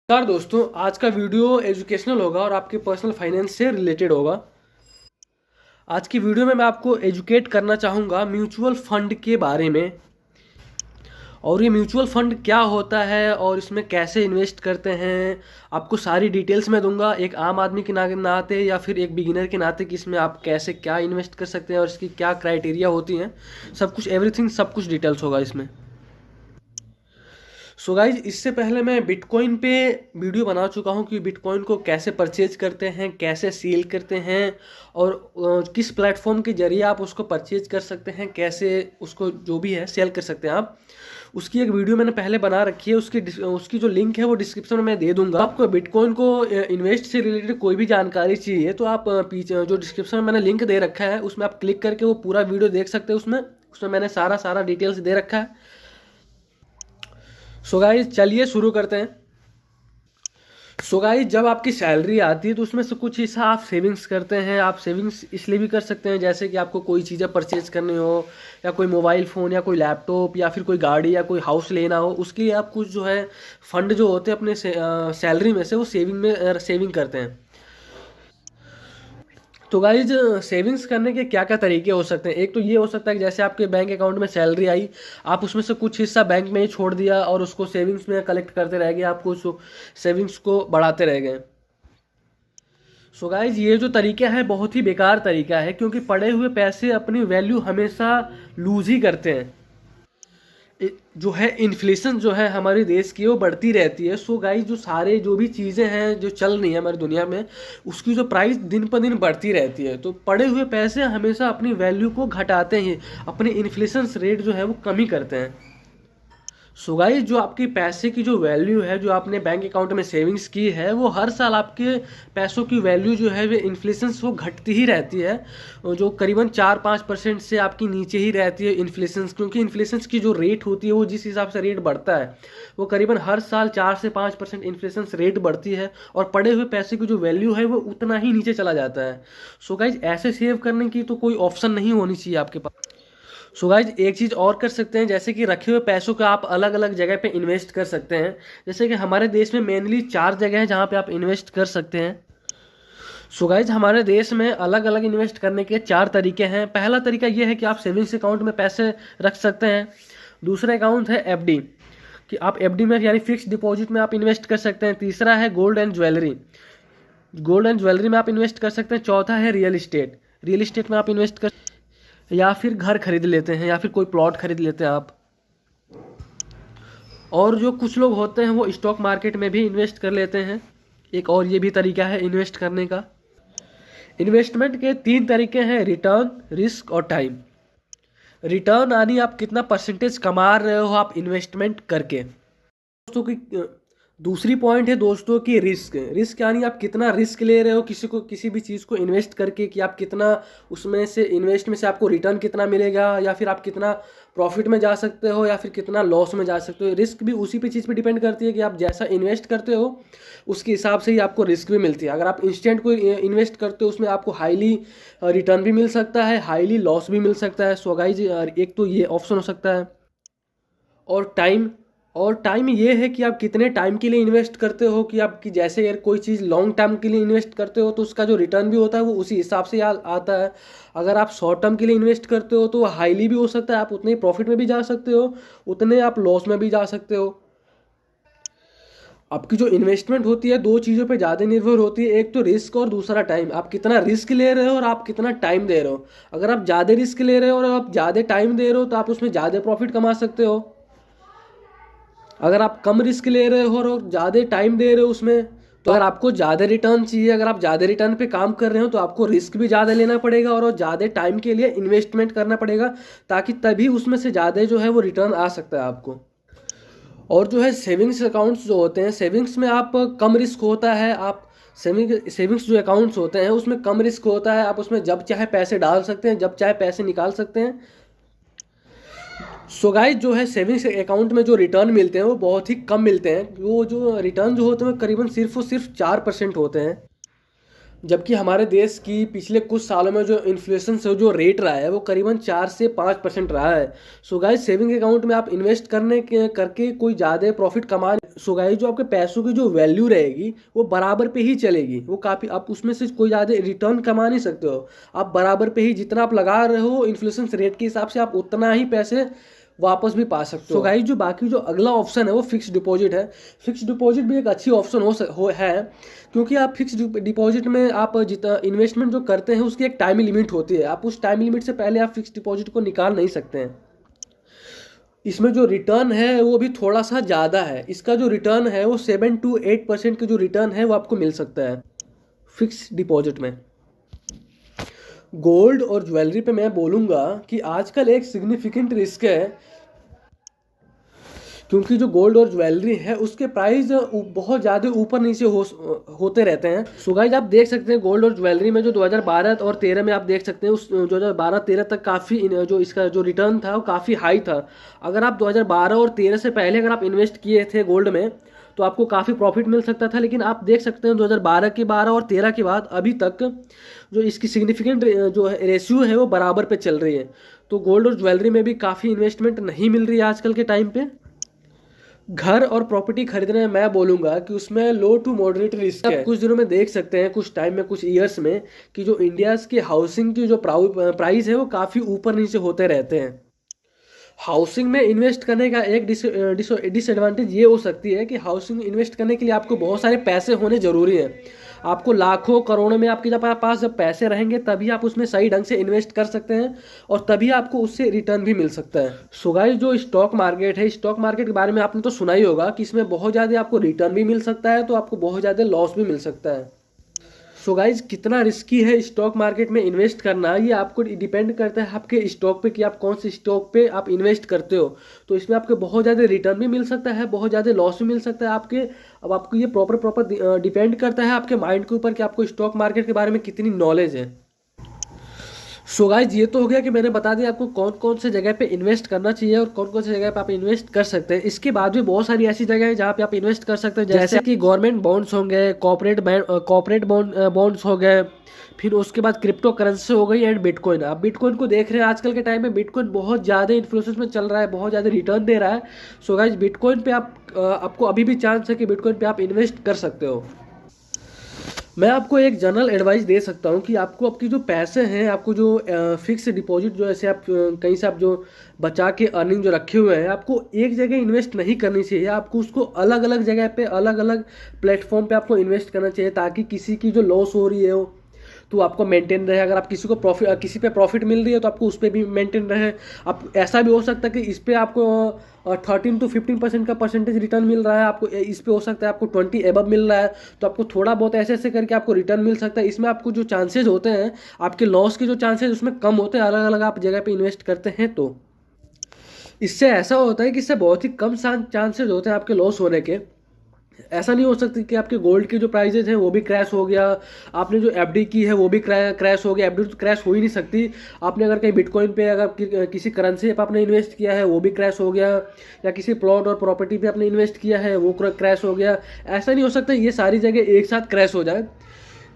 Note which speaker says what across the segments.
Speaker 1: नमस्कार दोस्तों, आज का वीडियो एजुकेशनल होगा और आपके पर्सनल फाइनेंस से रिलेटेड होगा। आज की वीडियो में मैं आपको एजुकेट करना चाहूँगा म्यूचुअल फ़ंड के बारे में। और ये म्यूचुअल फ़ंड क्या होता है और इसमें कैसे इन्वेस्ट करते हैं, आपको सारी डिटेल्स मैं दूंगा। एक आम आदमी के नाते या फिर एक बिगिनर के नाते कि इसमें आप कैसे क्या इन्वेस्ट कर सकते हैं और इसकी क्या क्राइटेरिया होती हैं, सब कुछ एवरीथिंग सब कुछ डिटेल्स होगा इसमें। सो गाइज, इससे पहले मैं बिटकॉइन पे वीडियो बना चुका हूँ कि बिटकॉइन को कैसे परचेज करते हैं, कैसे सेल करते हैं और किस प्लेटफॉर्म के जरिए आप उसको परचेज कर सकते हैं, कैसे उसको जो भी है सेल कर सकते हैं आप। उसकी एक वीडियो मैंने पहले बना रखी है, उसकी जो लिंक है वो डिस्क्रिप्शन में मैं दे दूंगा। आपको बिटकॉइन को इन्वेस्ट से रिलेटेड कोई भी जानकारी चाहिए तो आप पीछे जो डिस्क्रिप्शन में मैंने लिंक दे रखा है उसमें आप क्लिक करके वो पूरा वीडियो देख सकते हैं। उसमें मैंने सारा डिटेल्स दे रखा है। सो गाइस, चलिए शुरू करते हैं। सो गाइस, जब आपकी सैलरी आती है तो उसमें से कुछ हिस्सा आप सेविंग्स करते हैं। आप सेविंग्स इसलिए भी कर सकते हैं जैसे कि आपको कोई चीज़ें परचेज करनी हो, या कोई मोबाइल फ़ोन या कोई लैपटॉप या फिर कोई गाड़ी या कोई हाउस लेना हो, उसके लिए आप कुछ जो है फंड जो होते हैं अपने सैलरी में से वो सेविंग करते हैं। तो गाइज, सेविंग्स करने के क्या क्या तरीके हो सकते हैं। एक तो ये हो सकता है कि जैसे आपके बैंक अकाउंट में सैलरी आई, आप उसमें से कुछ हिस्सा बैंक में ही छोड़ दिया और उसको सेविंग्स में कलेक्ट करते रह गए, आपको उस सेविंग्स को बढ़ाते रह गए। सो गाइज, ये जो तरीका है बहुत ही बेकार तरीका है, क्योंकि पड़े हुए पैसे अपनी वैल्यू हमेशा लूज ही करते हैं। जो है इन्फ्लेशन जो है हमारे देश की वो बढ़ती रहती है। सो गाइस, जो भी चीज़ें हैं जो चल रही हैं हमारी दुनिया में, उसकी जो प्राइस दिन पर दिन बढ़ती रहती है। तो पड़े हुए पैसे हमेशा अपनी वैल्यू को घटाते हैं, अपनी इन्फ्लेशन रेट जो है वो कम ही करते हैं। सो गाइस, जो आपकी पैसे की जो वैल्यू है, जो आपने बैंक अकाउंट में सेविंग्स की है, वो हर साल आपके पैसों की वैल्यू जो है वो इन्फ्लेशन से वो घटती ही रहती है। जो करीबन 4-5% से आपकी नीचे ही रहती है इन्फ्लेशन, क्योंकि इन्फ्लेशन की जो रेट होती है वो जिस हिसाब से रेट बढ़ता है वो करीबन हर साल 4 से 5% इन्फ्लेशन रेट बढ़ती है और पड़े हुए पैसे की जो वैल्यू है वो उतना ही नीचे चला जाता है। सो गाइज, ऐसे सेव करने की तो कोई ऑप्शन नहीं होनी चाहिए आपके पास। सो गाइज, एक चीज़ और कर सकते हैं, जैसे कि रखे हुए पैसों का आप अलग अलग जगह पे इन्वेस्ट कर सकते हैं। जैसे कि हमारे देश में मेनली 4 जगह हैं जहाँ पे आप इन्वेस्ट कर सकते हैं। सो गाइज, हमारे देश में अलग अलग इन्वेस्ट करने के 4 तरीके हैं। पहला तरीका ये है कि आप सेविंग्स अकाउंट में पैसे रख सकते हैं। दूसरा अकाउंट है एफडी, कि आप एफडी में यानी फिक्स डिपॉजिट में आप इन्वेस्ट कर सकते हैं। तीसरा है गोल्ड एंड ज्वेलरी में आप इन्वेस्ट कर सकते हैं। चौथा है रियल इस्टेट में आप इन्वेस्ट कर, या फिर घर खरीद लेते हैं या फिर कोई प्लॉट खरीद लेते हैं आप। और जो कुछ लोग होते हैं वो स्टॉक मार्केट में भी इन्वेस्ट कर लेते हैं। एक और ये भी तरीका है इन्वेस्ट करने का। इन्वेस्टमेंट के 3 तरीके हैं, रिटर्न, रिस्क और टाइम। रिटर्न यानी आप कितना परसेंटेज कमा रहे हो आप इन्वेस्टमेंट करके। दोस्तों की दूसरी पॉइंट है दोस्तों की रिस्क यानी आप कितना रिस्क ले रहे हो किसी भी चीज़ को इन्वेस्ट करके, कि आप कितना उसमें से इन्वेस्ट में से आपको रिटर्न कितना मिलेगा, या फिर आप कितना प्रॉफिट में जा सकते हो या फिर कितना लॉस में जा सकते हो। रिस्क भी उसी पे चीज़ पे डिपेंड करती है कि आप जैसा इन्वेस्ट करते हो उसके हिसाब से ही आपको रिस्क भी मिलती है। अगर आप इंस्टेंट कोई इन्वेस्ट करते हो उसमें आपको हाईली रिटर्न भी मिल सकता है, हाईली लॉस भी मिल सकता है। सो गाइस, एक तो ये ऑप्शन हो सकता है। और टाइम ये है कि आप कितने टाइम के लिए इन्वेस्ट करते हो, कि आपकी जैसे यार कोई चीज़ लॉन्ग टर्म के लिए इन्वेस्ट करते हो तो उसका जो रिटर्न भी होता है वो उसी हिसाब से आता है। अगर आप शॉर्ट टर्म के लिए इन्वेस्ट करते हो तो वो हाईली भी हो सकता है, आप उतने प्रॉफिट में भी जा सकते हो, उतने आप लॉस में भी जा सकते हो। आपकी जो इन्वेस्टमेंट होती है 2 चीज़ों पे ज़्यादा निर्भर होती है, एक तो रिस्क और दूसरा टाइम। आप कितना रिस्क ले रहे हो और आप कितना टाइम दे रहे हो। अगर आप ज़्यादा रिस्क ले रहे हो और आप ज़्यादा टाइम दे रहे हो तो आप उसमें ज़्यादा प्रॉफिट कमा सकते हो। अगर आप कम रिस्क ले रहे हो और ज़्यादा टाइम दे रहे हो उसमें, तो अगर आपको ज़्यादा रिटर्न चाहिए, अगर आप ज़्यादा रिटर्न पे काम कर रहे हो तो आपको रिस्क भी ज़्यादा लेना पड़ेगा और ज़्यादा टाइम के लिए इन्वेस्टमेंट करना पड़ेगा, ताकि तभी उसमें से ज़्यादा जो है वो रिटर्न आ सकता है आपको। और जो है सेविंग्स अकाउंट्स जो होते हैं, सेविंग्स में आप कम रिस्क होता है। आप सेविंग्स जो अकाउंट्स होते हैं उसमें कम रिस्क होता है। आप उसमें जब चाहे पैसे डाल सकते हैं, जब चाहे पैसे निकाल सकते हैं। सो गाइस, जो है सेविंग्स अकाउंट में जो रिटर्न मिलते हैं वो बहुत ही कम मिलते हैं। वो जो रिटर्न जो होते हैं करीबन सिर्फ और सिर्फ 4% होते हैं। जबकि हमारे देश की पिछले कुछ सालों में जो इन्फ्लेशन से जो रेट रहा है वो करीबन 4 से 5% रहा है। सो गाइस सेविंग अकाउंट में आप इन्वेस्ट करके कोई ज़्यादा प्रॉफिट कमा, सो गाइस जो आपके पैसों की जो वैल्यू रहेगी वो बराबर पे ही चलेगी। वो काफ़ी, आप उसमें से कोई ज़्यादा रिटर्न कमा नहीं सकते हो। आप बराबर पे ही जितना आप लगा रहे हो इन्फ्लेशन रेट के हिसाब से आप उतना ही पैसे वापस भी पा सकते हो। गाइस जो बाकी जो अगला ऑप्शन है वो फिक्स डिपॉजिट है। फिक्स डिपॉजिट भी एक अच्छी ऑप्शन है, क्योंकि आप फिक्स डिपॉजिट में आप जितना इन्वेस्टमेंट जो करते हैं उसकी एक टाइम लिमिट होती है। आप उस टाइम लिमिट से पहले आप फिक्स डिपॉजिट को निकाल नहीं सकते हैं। इसमें जो रिटर्न है वो भी थोड़ा सा ज़्यादा है। इसका जो रिटर्न है वो 7 से 8% की जो रिटर्न है वो आपको मिल सकता है फिक्स डिपॉजिट में। गोल्ड और ज्वेलरी पे मैं बोलूँगा कि आजकल एक सिग्निफिकेंट रिस्क है, क्योंकि जो गोल्ड और ज्वेलरी है उसके प्राइस बहुत ज़्यादा ऊपर नीचे होते रहते हैं। सो गाइस आप देख सकते हैं गोल्ड और ज्वेलरी में जो 2012 और 13 में आप देख सकते हैं उस 2012-13 तक काफ़ी जो इसका जो रिटर्न था वो काफ़ी हाई था। अगर आप 2012 और 13 से पहले अगर आप इन्वेस्ट किए थे गोल्ड में तो आपको काफ़ी प्रॉफिट मिल सकता था। लेकिन आप देख सकते हैं 2012 के 12 और 13 के बाद अभी तक जो इसकी सिग्निफिकेंट जो रेशियो है वो बराबर पे चल रही है। तो गोल्ड और ज्वेलरी में भी काफ़ी इन्वेस्टमेंट नहीं मिल रही है आजकल के टाइम पे। घर और प्रॉपर्टी खरीदने में मैं बोलूँगा कि उसमें लो टू मॉडरेट रिस्क है। कुछ दिनों में देख सकते हैं, कुछ टाइम में, कुछ ईयर्स में, कि जो इंडियाज़ की हाउसिंग की जो प्राइस है वो काफ़ी ऊपर नीचे होते रहते हैं। हाउसिंग में इन्वेस्ट करने का एक डिसएडवांटेज ये हो सकती है कि हाउसिंग में इन्वेस्ट करने के लिए आपको बहुत सारे पैसे होने ज़रूरी हैं। आपको लाखों करोड़ों में आपके जब पास जब पैसे रहेंगे तभी आप उसमें सही ढंग से इन्वेस्ट कर सकते हैं और तभी आपको उससे रिटर्न भी मिल सकता है। सो गाइस जो स्टॉक मार्केट है, स्टॉक मार्केट के बारे में आपने तो सुना ही होगा कि इसमें बहुत ज़्यादा आपको रिटर्न भी मिल सकता है तो आपको बहुत ज़्यादा लॉस भी मिल सकता है। सो गाइज कितना रिस्की है स्टॉक मार्केट में इन्वेस्ट करना, ये आपको डिपेंड करता है आपके स्टॉक पे कि आप कौन से स्टॉक पे आप इन्वेस्ट करते हो। तो इसमें आपको बहुत ज़्यादा रिटर्न भी मिल सकता है, बहुत ज़्यादा लॉस भी मिल सकता है आपके। अब आपको ये प्रॉपर डिपेंड करता है आपके माइंड के ऊपर कि आपको स्टॉक मार्केट के बारे में कितनी नॉलेज है। सो गाइज ये तो हो गया कि मैंने बता दिया आपको कौन कौन से जगह पे इन्वेस्ट करना चाहिए और कौन कौन से जगह पे आप इन्वेस्ट कर सकते हैं। इसके बाद भी बहुत सारी ऐसी जगह है जहाँ पे आप इन्वेस्ट कर सकते हैं, जैसे कि गवर्नमेंट बॉन्ड्स होंगे, कॉर्पोरेट बॉन्ड्स हो गए, फिर उसके बाद क्रिप्टो करेंसी हो गई एंड बिटकॉइन। आप बिटकॉइन को देख रहे हैं आजकल के टाइम में बिटकॉइन बहुत ज़्यादा इन्फ्लुएंस में चल रहा है, बहुत ज़्यादा रिटर्न दे रहा है। सो गाइज बिटकॉइन पे आपको अभी भी चांस है कि बिटकॉइन पे आप इन्वेस्ट कर सकते हो। मैं आपको एक जनरल एडवाइस दे सकता हूँ कि आपको आपकी जो पैसे हैं, आपको जो फिक्स डिपॉजिट जो ऐसे आप कहीं से आप जो बचा के अर्निंग जो रखे हुए हैं, आपको एक जगह इन्वेस्ट नहीं करनी चाहिए। आपको उसको अलग अलग जगह पे, अलग अलग प्लेटफॉर्म पे आपको इन्वेस्ट करना चाहिए, ताकि किसी की जो लॉस हो रही है वो तो आपको मेंटेन रहे। अगर आप किसी पे प्रॉफिट मिल रही है तो आपको उस पर भी मेंटेन रहे। आप ऐसा भी हो सकता है कि इस पे आपको 13 to 15% का परसेंटेज रिटर्न मिल रहा है, आपको इस पे हो सकता है आपको 20 एबव मिल रहा है, तो आपको थोड़ा बहुत ऐसे ऐसे करके आपको रिटर्न मिल सकता है। इसमें आपको जो चांसेज होते हैं, आपके लॉस के जो चांसेज उसमें कम होते हैं अलग अलग आप जगह पे इन्वेस्ट करते हैं। तो इससे ऐसा होता है कि इससे बहुत ही कम चांसेज होते हैं आपके लॉस होने के। ऐसा नहीं हो सकता कि आपके गोल्ड के जो प्राइजेज हैं वो भी क्रैश हो गया, आपने जो एफडी की है वो भी क्रैश हो गया। एफडी तो क्रैश हो ही नहीं सकती। आपने अगर कहीं बिटकॉइन पे अगर किसी करेंसी पे आपने इन्वेस्ट किया है वो भी क्रैश हो गया, या किसी प्लॉट और प्रॉपर्टी पे आपने इन्वेस्ट किया है वो क्रैश हो गया। ऐसा नहीं हो सकता ये सारी जगह एक साथ क्रैश हो जाए।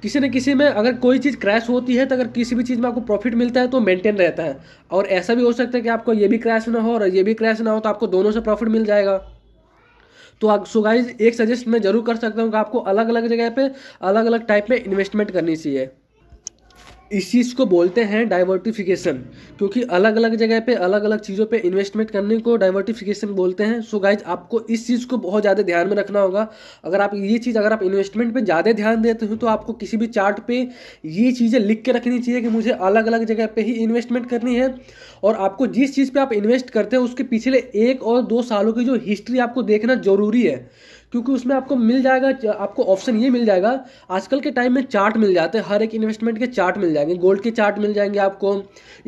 Speaker 1: किसी न किसी में अगर कोई चीज़ क्रैश होती है तो अगर किसी भी चीज़ में आपको प्रॉफिट मिलता है तो मेंटेन रहता है, और ऐसा भी हो सकता है कि आपको ये भी क्रैश ना हो और ये भी क्रैश ना हो, तो आपको दोनों से प्रॉफिट मिल जाएगा। तो आप सो गाइज एक सजेस्ट मैं जरूर कर सकता हूँ कि आपको अलग अलग जगह पे अलग अलग टाइप में इन्वेस्टमेंट करनी चाहिए। इस चीज़ को बोलते हैं डाइवर्सिफिकेशन, क्योंकि अलग अलग जगह पे अलग अलग चीज़ों पे इन्वेस्टमेंट करने को डाइवर्सिफिकेशन बोलते हैं। सो गाइज आपको इस चीज़ को बहुत ज़्यादा ध्यान में रखना होगा। अगर आप इन्वेस्टमेंट पे ज़्यादा ध्यान देते हो तो आपको किसी भी चार्ट पे ये चीज़ें लिख के रखनी चाहिए कि मुझे अलग अलग जगह पे ही इन्वेस्टमेंट करनी है। और आपको जिस चीज़ पे आप इन्वेस्ट करते हैं उसके पिछले 1 और 2 सालों की जो हिस्ट्री आपको देखना जरूरी है, क्योंकि उसमें आपको मिल जाएगा, आपको ऑप्शन ये मिल जाएगा। आजकल के टाइम में चार्ट मिल जाते हैं, हर एक इन्वेस्टमेंट के चार्ट मिल जाएंगे, गोल्ड के चार्ट मिल जाएंगे आपको,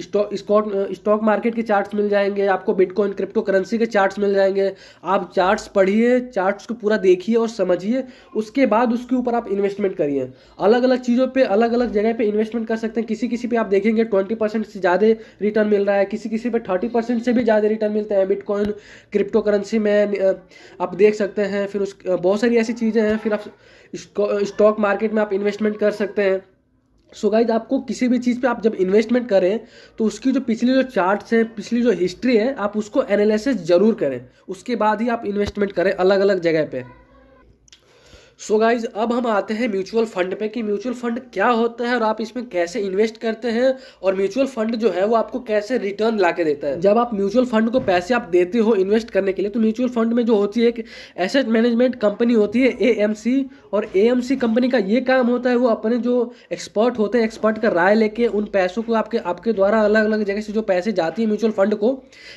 Speaker 1: स्टॉक मार्केट के चार्ट्स मिल जाएंगे आपको, बिटकॉइन क्रिप्टो करेंसी के चार्ट्स मिल जाएंगे। आप चार्ट्स पढ़िए, चार्ट्स को पूरा देखिए और समझिए, उसके बाद उसके ऊपर आप इन्वेस्टमेंट करिए। अलग अलग चीज़ों पे अलग अलग जगह पे इन्वेस्टमेंट कर सकते हैं। किसी पे आप देखेंगे 20% से ज़्यादा रिटर्न मिल रहा है, किसी पे 30% से भी ज़्यादा रिटर्न मिलते हैं। बिटकॉइन क्रिप्टो करेंसी में आप देख सकते हैं। फिर बहुत सारी ऐसी चीज़ें हैं। फिर आप स्टॉक मार्केट में आप इन्वेस्टमेंट कर सकते हैं। सो गाइज आपको किसी भी चीज़ पे आप जब इन्वेस्टमेंट करें तो उसकी जो पिछली जो चार्ट्स हैं, पिछली जो हिस्ट्री है, आप उसको एनालिसिस जरूर करें, उसके बाद ही आप इन्वेस्टमेंट करें अलग अलग जगह पे। सो गाइज अब हम आते हैं म्यूचुअल फंड पे कि म्यूचुअल फंड क्या होता है और आप इसमें कैसे इन्वेस्ट करते हैं, और म्यूचुअल फंड जो है वो आपको कैसे रिटर्न ला के देता है। जब आप म्यूचुअल फंड को पैसे आप देते हो इन्वेस्ट करने के लिए, तो म्यूचुअल फंड में जो होती है एक एसेट मैनेजमेंट कंपनी होती है एएमसी, और एएमसी कंपनी का ये काम होता है वो अपने जो एक्सपर्ट होते हैं, एक्सपर्ट का राय लेके उन पैसों को आपके द्वारा अलग अलग जगह से जो पैसे जाती है म्यूचुअल फंड को,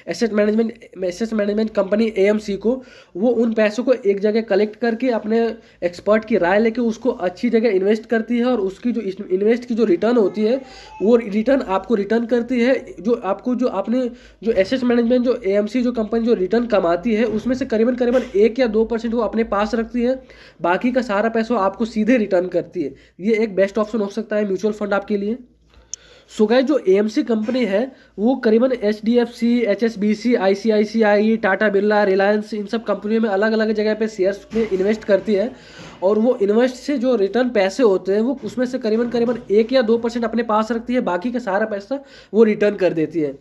Speaker 1: एसेट मैनेजमेंट कंपनी एएमसी को, वो उन पैसों को एक जगह कलेक्ट करके अपने एक्सपर्ट की राय लेके उसको अच्छी जगह इन्वेस्ट करती है, और उसकी जो इन्वेस्ट की जो रिटर्न होती है वो रिटर्न आपको रिटर्न करती है। जो आपको जो आपने जो एसेट मैनेजमेंट जो एएमसी जो कंपनी जो रिटर्न कमाती है उसमें से करीबन करीबन 1 या 2% वो अपने पास रखती है, बाकी का सारा पैसा आपको सीधे रिटर्न करती है। ये एक बेस्ट ऑप्शन हो सकता है म्यूचुअल फंड आपके लिए। सो गाइस जो एएमसी कंपनी है वो करीबन HDFC, HSBC, ICICI, Tata Birla, Reliance, इन सब कंपनियों में अलग अलग जगह पे शेयर्स में इन्वेस्ट करती है, और वो इन्वेस्ट से जो रिटर्न पैसे होते हैं वो उसमें से करीबन करीबन 1 या 2% अपने पास रखती है, बाकी का सारा पैसा वो रिटर्न कर देती है।